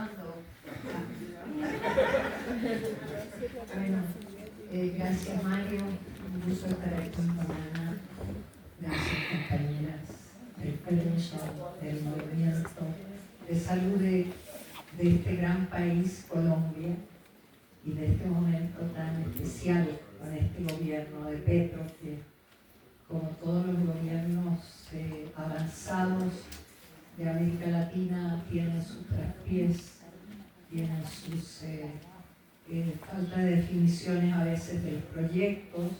tomando. Bueno, gracias Mario, un gusto estar aquí con Ana. Gracias compañeras del permiso del movimiento de salud de este gran país, Colombia, y de este momento tan especial con este gobierno de Petro, que como todos los gobiernos avanzados de América Latina tienen sus traspiés, tienen sus falta de definiciones a veces de los proyectos,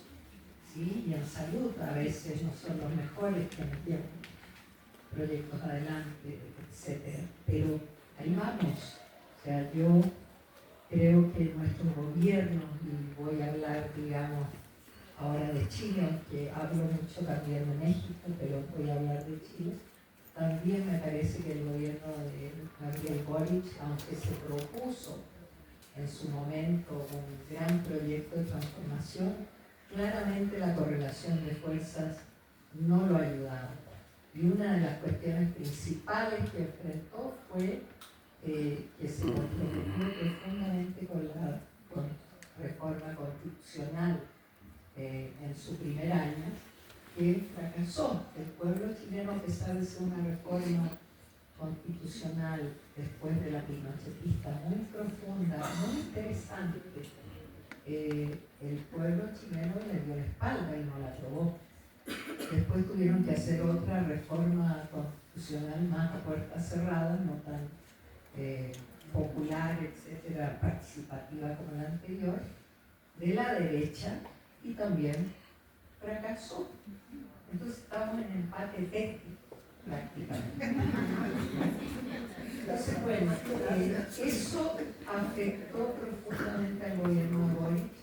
¿sí? Y en salud a veces no son los mejores que metieron proyectos adelante, etc. Pero ahí vamos. O sea, yo creo que nuestros gobiernos, y voy a hablar, digamos, ahora de Chile, aunque hablo mucho también de México, pero voy a hablar de Chile. También me parece que el gobierno de Gabriel Boric, aunque se propuso en su momento un gran proyecto de transformación, claramente la correlación de fuerzas no lo ayudaba. Y una de las cuestiones principales que enfrentó fue que se comprometió profundamente con la reforma constitucional en su primer año, que fracasó. El pueblo chileno, a pesar de ser una reforma constitucional después de la pinochetista muy profunda, muy interesante, el pueblo chileno le dio la espalda y no la aprobó. Después tuvieron que hacer otra reforma constitucional más a puertas cerradas, no tan popular, etcétera, participativa como la anterior, de la derecha, y también fracasó. Entonces estamos en empate técnico prácticamente. Entonces, bueno, eso afectó profundamente al gobierno de Boric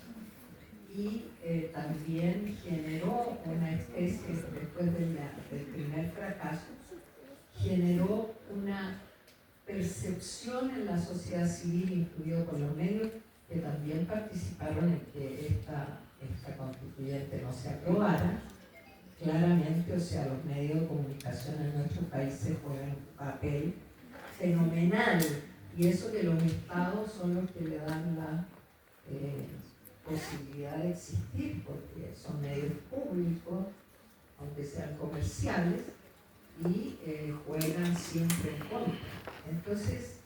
y también generó una especie, después del primer fracaso, generó una percepción en la sociedad civil, incluido por los medios, que también participaron en que esta constituyente no se aprobara. Claramente, o sea, los medios de comunicación en nuestros países juegan un papel fenomenal, y eso que los estados son los que le dan la posibilidad de existir, porque son medios públicos, aunque sean comerciales, y juegan siempre en contra. Entonces,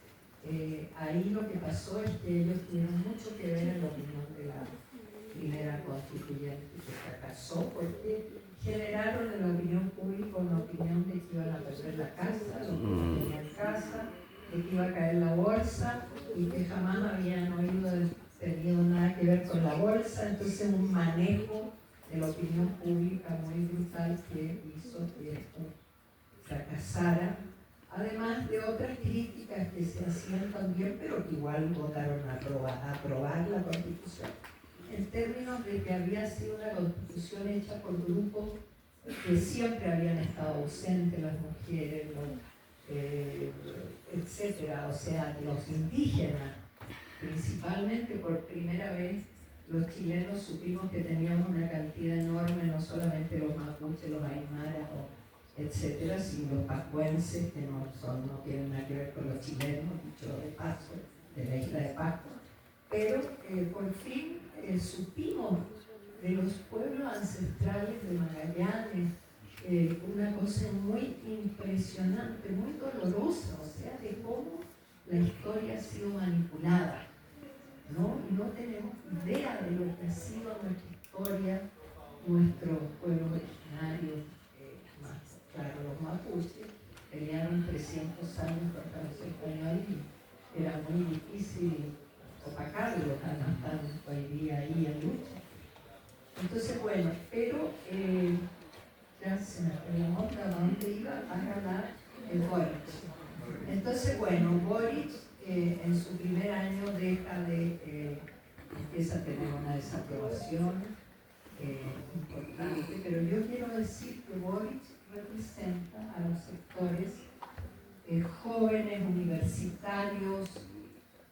ahí lo que pasó es que ellos tuvieron mucho que ver en la opinión de la primera constituyente que fracasó, porque generaron en la opinión pública una opinión de que iban a perder la casa, los que no tenían casa, de que iba a caer la bolsa y que jamás habían tenido nada que ver con la bolsa. Entonces, un manejo de la opinión pública muy brutal que hizo que esto fracasara, además de otras críticas que se hacían también, pero que igual votaron a aprobar la Constitución, en términos de que había sido una Constitución hecha por grupos que siempre habían estado ausentes, las mujeres, etcétera, o sea, los indígenas. Principalmente, por primera vez, los chilenos supimos que teníamos una cantidad enorme, no solamente los mapuches, los aymaras, etcétera, sino los pacuenses, que no tienen nada que ver con los chilenos, dicho de paso, de la isla de Pascua. Pero por fin supimos de los pueblos ancestrales de Magallanes, una cosa muy impresionante, muy dolorosa, o sea, de cómo la historia ha sido manipulada, ¿no? Y no tenemos idea de lo que ha sido nuestra historia, nuestros pueblos originarios, más claro, los mapuches, pelearon 300 años contra los españoles y era muy difícil opacarlo, están hoy día ahí en lucha. Entonces, bueno, pero ya se me fue la nota, ¿dónde iba? A hablar de Boric. Entonces, bueno, Boric en su primer año empieza a tener una desaprobación importante, pero yo quiero decir que Boric representa a los sectores jóvenes, universitarios,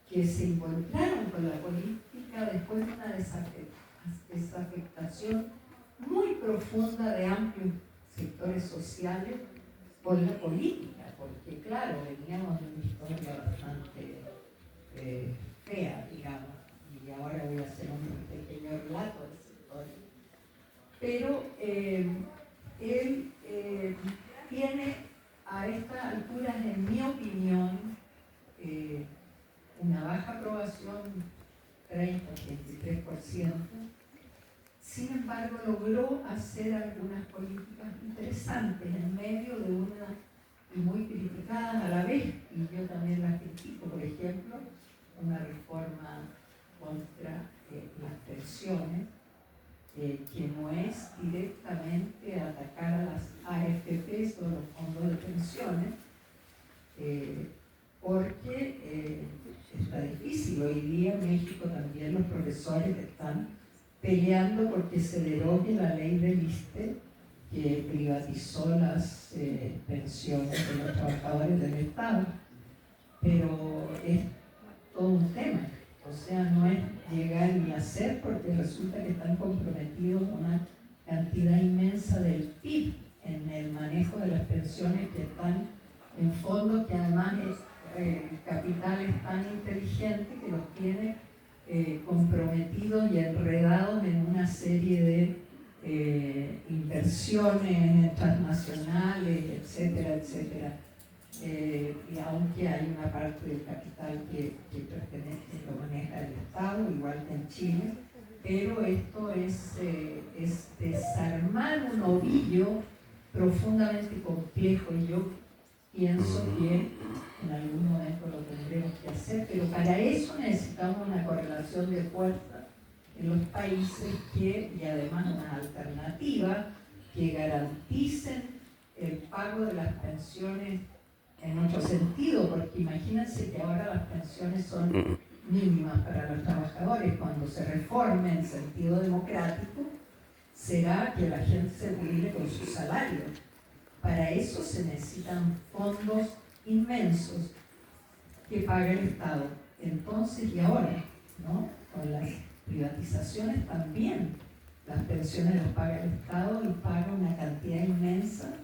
que se involucraron con la política después de una desafectación muy profunda de amplios sectores sociales por la política, porque claro, veníamos de una historia bastante fea, digamos, y ahora voy a hacer un pequeño relato de esa historia. Pero él tiene a estas alturas, en mi opinión, una baja aprobación, 30-33%. Sin embargo, logró hacer algunas políticas interesantes en medio de una, y muy criticadas a la vez, y yo también las critico, por ejemplo, una reforma contra las pensiones, que no es directamente atacar a las AFPs o los fondos de pensiones, porque está difícil. Hoy día en México también los profesores están peleando porque se derogue la ley del ISSSTE, que privatizó las pensiones de los trabajadores del Estado. Pero es todo un tema. O sea, no es llegar ni hacer, porque resulta que están comprometidos una cantidad inmensa del PIB en el manejo de las pensiones, que están en fondos que además el capital es tan inteligente que los tiene comprometidos y enredados en una serie de inversiones transnacionales, etcétera, etcétera. Y aunque hay una parte del capital que lo maneja el Estado, igual que en Chile, pero esto es desarmar un ovillo profundamente complejo, y yo pienso que en algún momento lo tendremos que hacer, pero para eso necesitamos una correlación de fuerza en los países y además una alternativa que garanticen el pago de las pensiones en otro sentido, porque imagínense que ahora las pensiones son mínimas para los trabajadores. Cuando se reforme en sentido democrático, será que la gente se jubile con su salario. Para eso se necesitan fondos inmensos que paga el Estado. Entonces, y ahora, ¿no? Con las privatizaciones también, las pensiones las paga el Estado y paga una cantidad inmensa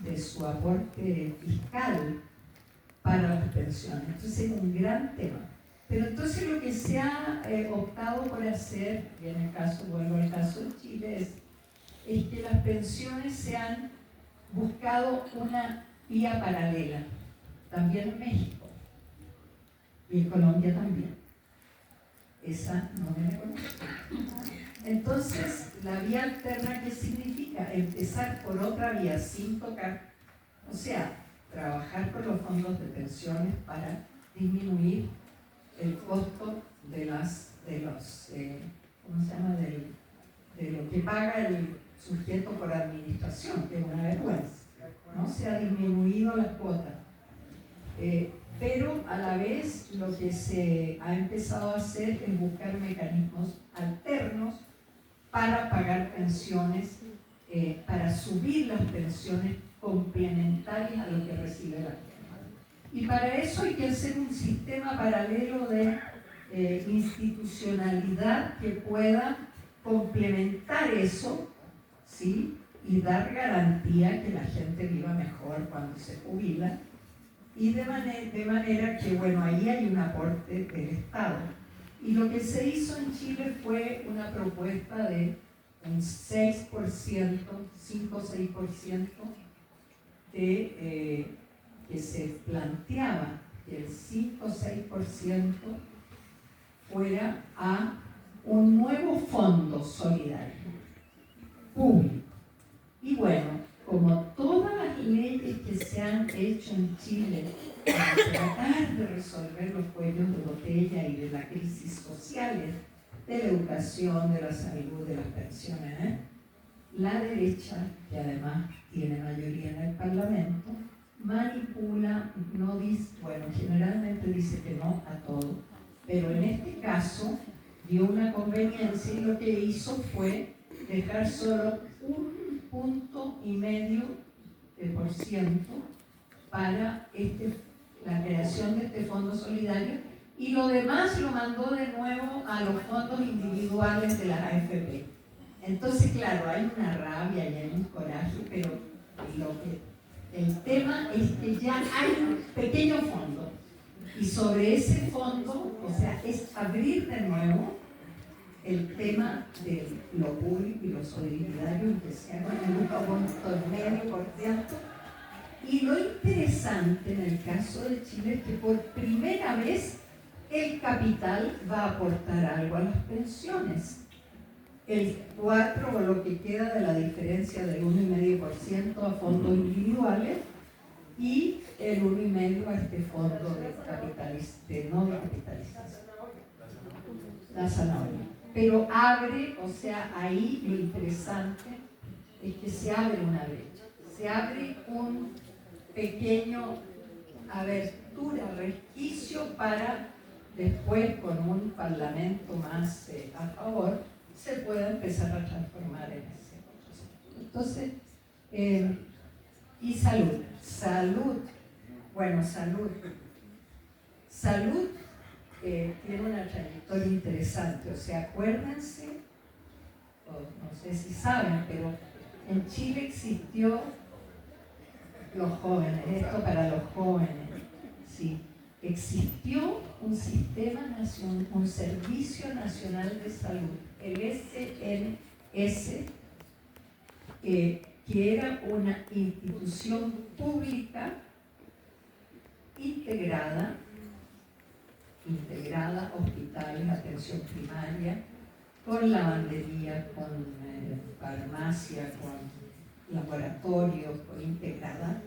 de su aporte fiscal para las pensiones. Entonces es un gran tema. Pero entonces lo que se ha optado por hacer, y en el caso, vuelvo al caso de Chile, es que las pensiones se han buscado una vía paralela, también en México y en Colombia también. Esa no me la conozco. Entonces, la vía alterna, ¿qué significa? Empezar por otra vía sin tocar, o sea, trabajar con los fondos de pensiones para disminuir el costo de lo que paga el sujeto por administración, que es una vergüenza, ¿no? Se ha disminuido las cuotas. Pero a la vez lo que se ha empezado a hacer es buscar mecanismos alternos para pagar pensiones, para subir las pensiones complementarias a lo que recibe la gente. Y para eso hay que hacer un sistema paralelo de institucionalidad que pueda complementar eso, ¿sí? Y dar garantía que la gente viva mejor cuando se jubila. Y de manera que, bueno, ahí hay un aporte del Estado. Y lo que se hizo en Chile fue una propuesta de un 6%, 5 o 6%, que se planteaba que el 5 o 6% fuera a un nuevo fondo solidario público. Y bueno, como todas las leyes que se han hecho en Chile para tratar de resolver los cuellos de botella y de la crisis sociales, de la educación, de la salud, de las pensiones, la derecha, que además tiene mayoría en el Parlamento, manipula, no dice, bueno, generalmente dice que no a todo, pero en este caso dio una conveniencia y lo que hizo fue dejar solo 1,5% para la creación de este fondo solidario, y lo demás lo mandó de nuevo a los fondos individuales de las AFP. Entonces, claro, hay una rabia y hay un coraje, pero lo que El tema es que ya hay un pequeño fondo y sobre ese fondo, o sea, es abrir de nuevo el tema de lo público y lo solidario que se haga en un punto medio por ciento. Y lo interesante en el caso de Chile es que por primera vez el capital va a aportar algo a las pensiones. El 4 o lo que queda de la diferencia del 1,5% a fondos individuales y el 1,5% a este fondo de no de capitalización. La zanahoria. Pero abre, o sea, ahí lo interesante es que se abre una brecha, se abre un pequeño abertura, resquicio para después con un parlamento más a favor se pueda empezar a transformar en ese proceso. Entonces, y salud, bueno, salud tiene una trayectoria interesante, o sea, acuérdense, no sé si saben, pero en Chile existió los jóvenes, esto para los jóvenes, sí, existió un sistema nacional, un Servicio Nacional de Salud, el SNS, que era una institución pública integrada, hospitales, atención primaria, con lavandería, con farmacia, con laboratorios, con integrada.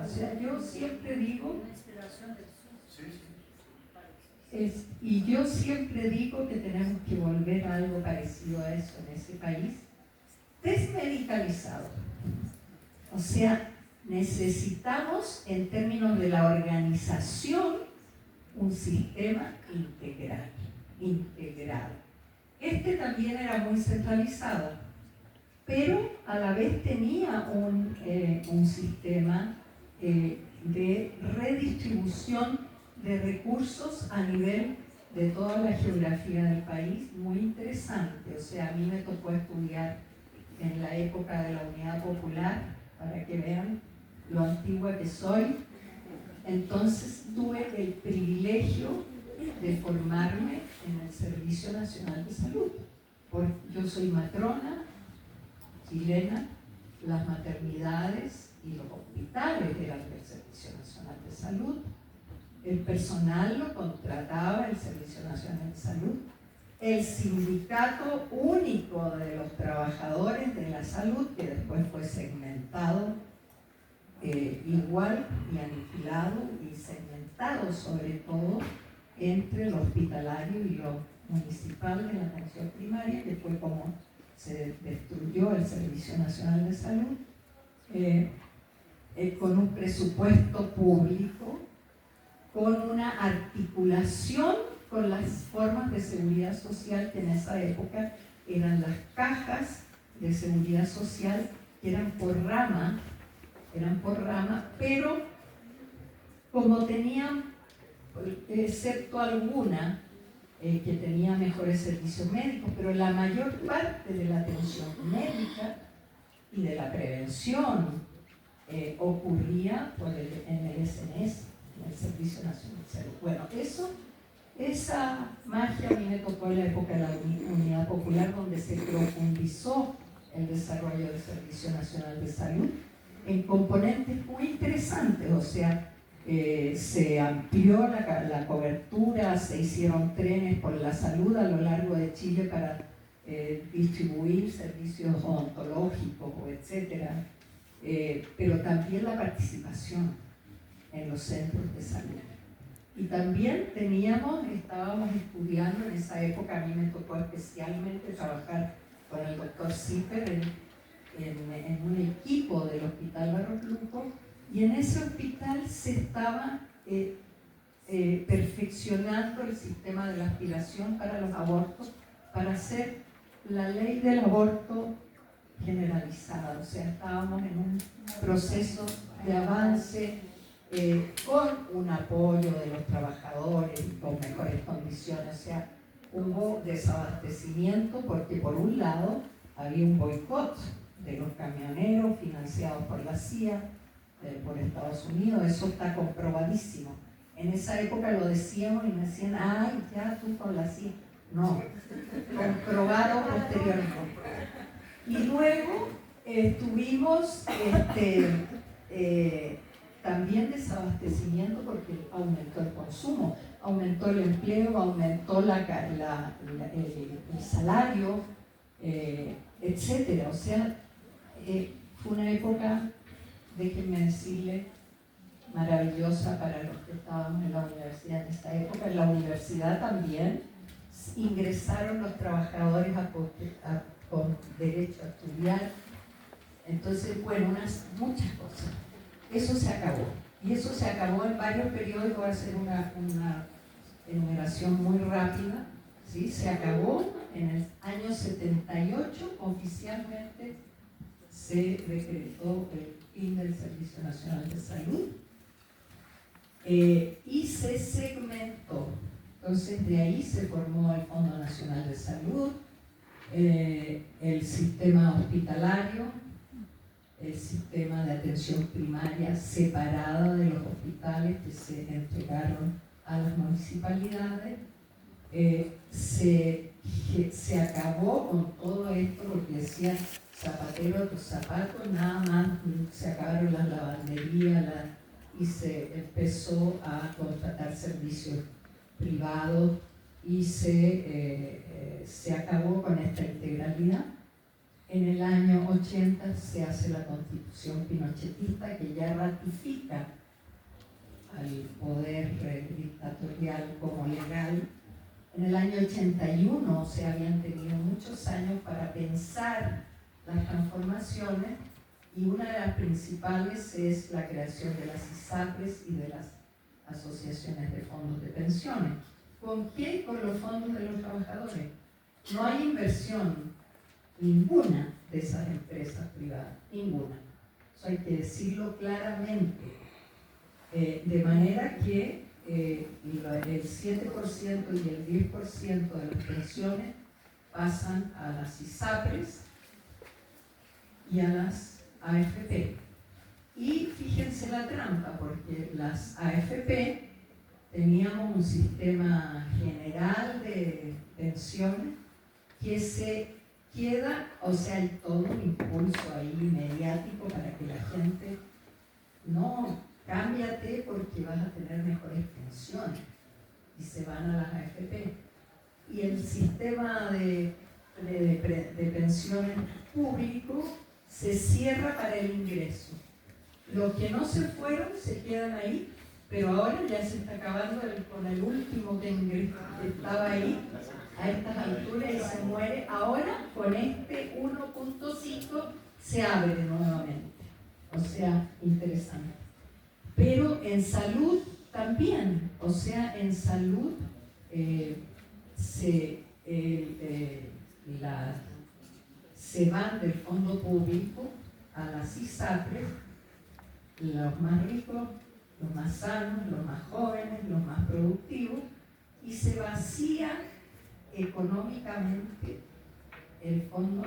O sea, yo siempre digo, y yo siempre digo que tenemos que volver a algo parecido a eso en ese país, desmedicalizado. O sea, necesitamos en términos de la organización un sistema integrado. Este también era muy centralizado, pero a la vez tenía un sistema de redistribución de recursos a nivel de toda la geografía del país, muy interesante. O sea, a mí me tocó estudiar en la época de la Unidad Popular, para que vean lo antigua que soy. Entonces tuve el privilegio de formarme en el Servicio Nacional de Salud. Porque yo soy matrona chilena, las maternidades y los hospitales eran del Servicio Nacional de Salud. El personal lo contrataba el Servicio Nacional de Salud. El sindicato único de los trabajadores de la salud, que después fue segmentado igual y aniquilado y segmentado sobre todo entre lo hospitalario y lo municipal de la atención primaria, que fue como se destruyó el Servicio Nacional de Salud, con un presupuesto público, con una articulación con las formas de seguridad social que en esa época eran las cajas de seguridad social, que eran por rama, pero como tenían, excepto alguna, que tenía mejores servicios médicos, pero la mayor parte de la atención médica y de la prevención ocurría en el SNS, en el Servicio Nacional de Salud. Bueno, esa magia a mí me tocó en la época de la Unidad Popular, donde se profundizó el desarrollo del Servicio Nacional de Salud en componentes muy interesantes, o sea, se amplió la cobertura, se hicieron trenes por la salud a lo largo de Chile para distribuir servicios odontológicos, etc. Pero también la participación en los centros de salud. Y también estábamos estudiando en esa época, a mí me tocó especialmente trabajar con el doctor Zipper en un equipo del Hospital Barros Luco, y en ese hospital se estaba perfeccionando el sistema de la aspiración para los abortos, para hacer la ley del aborto generalizada. O sea, estábamos en un proceso de avance con un apoyo de los trabajadores y con mejores condiciones. O sea, hubo desabastecimiento porque por un lado había un boicot de los camioneros financiados por la CIA, por Estados Unidos, eso está comprobadísimo. En esa época lo decíamos y me decían, ay, ya tú con la CIA. No, comprobado posteriormente. Y luego tuvimos también desabastecimiento porque aumentó el consumo, aumentó el empleo, aumentó el salario, etc. O sea, fue una época, déjenme decirle, maravillosa para los que estábamos en la universidad en esta época. En la universidad también ingresaron los trabajadores con derecho a estudiar. Entonces, bueno, muchas cosas. Eso se acabó. Y eso se acabó en varios periodos. Voy a hacer una enumeración muy rápida. ¿Sí? Se acabó en el año 78, oficialmente se decretó el fin del Servicio Nacional de Salud. Y se segmentó. Entonces de ahí se formó el Fondo Nacional de Salud, el sistema hospitalario, el sistema de atención primaria separada de los hospitales que se entregaron a las municipalidades. Se acabó con todo esto, porque decía zapatero a tus zapatos, nada más se acabaron las lavanderías y se empezó a contratar servicios privados y se acabó con esta integralidad. En el año 80 se hace la Constitución pinochetista, que ya ratifica al poder dictatorial como legal. En el año 81 se habían tenido muchos años para pensar las transformaciones, y una de las principales es la creación de las ISAPRES y de las asociaciones de fondos de pensiones. ¿Con qué? Con los fondos de los trabajadores. No hay inversión ninguna de esas empresas privadas, ninguna. Eso hay que decirlo claramente. De manera que el 7% y el 10% de las pensiones pasan a las ISAPRES y a las AFP. Y fíjense la trampa, porque las AFP teníamos un sistema general de pensiones que se queda, o sea, hay todo un impulso ahí mediático para que la gente no, cámbiate porque vas a tener mejores pensiones, y se van a las AFP. Y el sistema de pensiones público se cierra para el ingreso. Los que no se fueron se quedan ahí, pero ahora ya se está acabando con el último que estaba ahí a estas alturas y se muere. Ahora con este 1.5 se abre nuevamente. O sea, interesante. Pero en salud también, o sea, en salud se van del fondo público a las ISAPRES, los más ricos, los más sanos, los más jóvenes, los más productivos, y se vacía económicamente el fondo,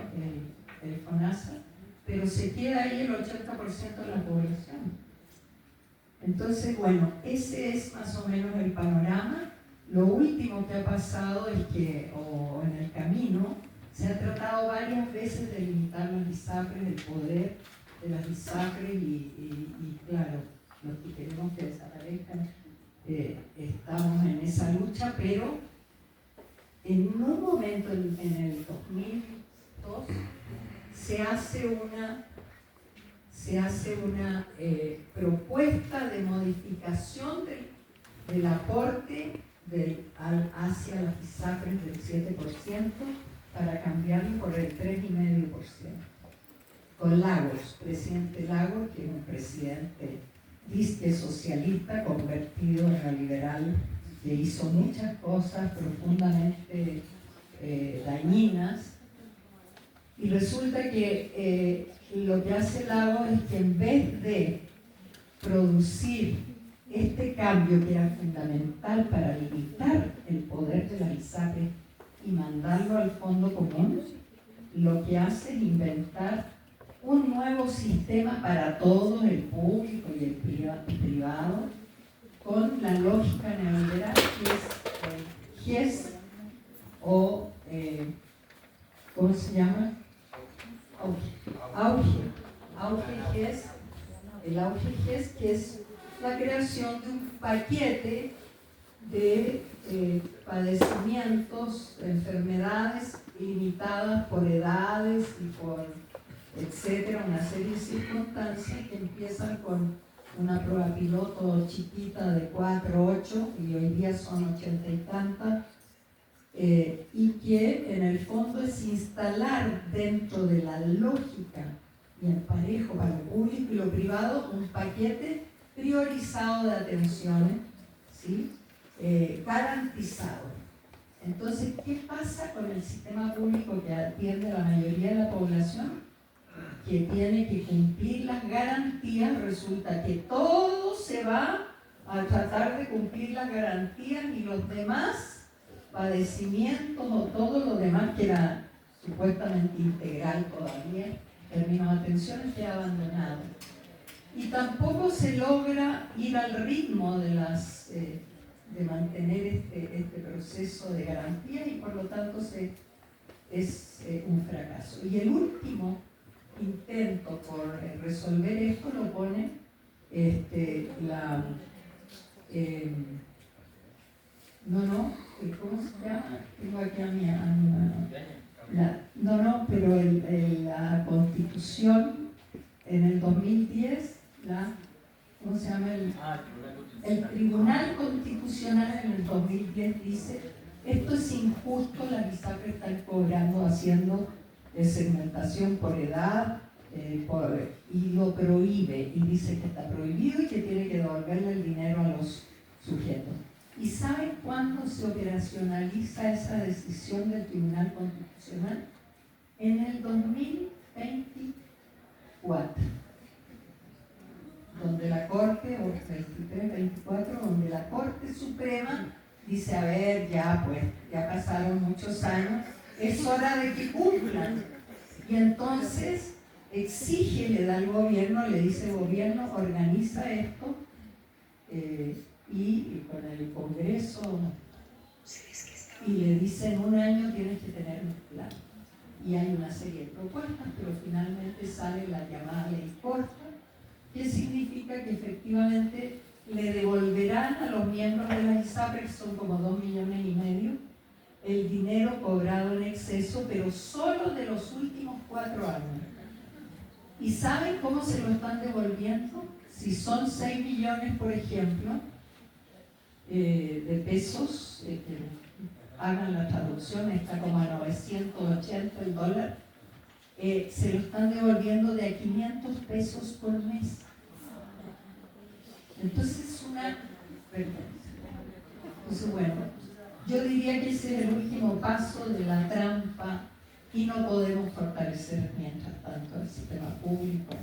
el FONASA, pero se queda ahí el 80% de la población. Entonces, bueno, ese es más o menos el panorama. Lo último que ha pasado es que, o en el camino, se ha tratado varias veces de limitar las ISAPRES, el poder de las ISAPRES, y claro, los que queremos que desaparezcan, estamos en esa lucha, pero en un momento, en el 2002, se hace una propuesta de modificación del aporte hacia las ISAPRES del 7% para cambiarlo por el 3,5%. Con Lagos, presidente Lagos, que es un presidente disque socialista convertido en neoliberal, que hizo muchas cosas profundamente dañinas. Y resulta que lo que hace Lagos es que en vez de producir este cambio que era fundamental para limitar el poder de la ISAPRES y mandarlo al fondo común, lo que hace es inventar un nuevo sistema para todos, el público y el privado, con la lógica neoliberal que es GES o, ¿cómo se llama? Auge GES, el auge GES, que es la creación de un paquete de padecimientos, enfermedades limitadas por edades y por etcétera, una serie de circunstancias que empiezan con una prueba piloto chiquita de 4, 8 y hoy día son 80 y tantas, y que en el fondo es instalar dentro de la lógica y el parejo para lo público y lo privado un paquete priorizado de atenciones, ¿sí? Garantizado. Entonces, ¿qué pasa con el sistema público que atiende a la mayoría de la población? Que tiene que cumplir las garantías. Resulta que todo se va a tratar de cumplir las garantías y los demás padecimientos o todo lo demás que era supuestamente integral todavía en términos de atención queda abandonado. Y tampoco se logra ir al ritmo de mantener este proceso de garantía y por lo tanto es un fracaso. Y el último intento por resolver esto lo pone ¿cómo se llama? Tengo aquí a mi mano. Pero la Constitución en el 2010, ¿cómo se llama? El Tribunal Constitucional en el 2010 dice: esto es injusto, las ISAPRES están cobrando, haciendo segmentación por edad, y lo prohíbe, y dice que está prohibido y que tiene que devolverle el dinero a los sujetos. ¿Y sabe cuándo se operacionaliza esa decisión del Tribunal Constitucional? En el 2024, donde la Corte, o 23, 24, donde la Corte Suprema dice: a ver, ya pasaron muchos años, es hora de que cumplan. Y entonces exige, le da al gobierno, le dice: gobierno, organiza esto, y con el Congreso, y le dice: en un año tienes que tener un plan. Y hay una serie de propuestas, pero finalmente sale la llamada ley corta, que significa que efectivamente le devolverán a los miembros de la ISAPRE, que son como 2,5 millones, el dinero cobrado en exceso, pero solo de los últimos 4 años. ¿Y saben cómo se lo están devolviendo? Si son 6 millones, por ejemplo, de pesos, que hagan la traducción, está como a 980 el dólar, se lo están devolviendo de a 500 pesos por mes. Entonces es una vergüenza. Entonces, bueno, yo diría que ese es el último paso de la trampa y no podemos fortalecer mientras tanto el sistema público.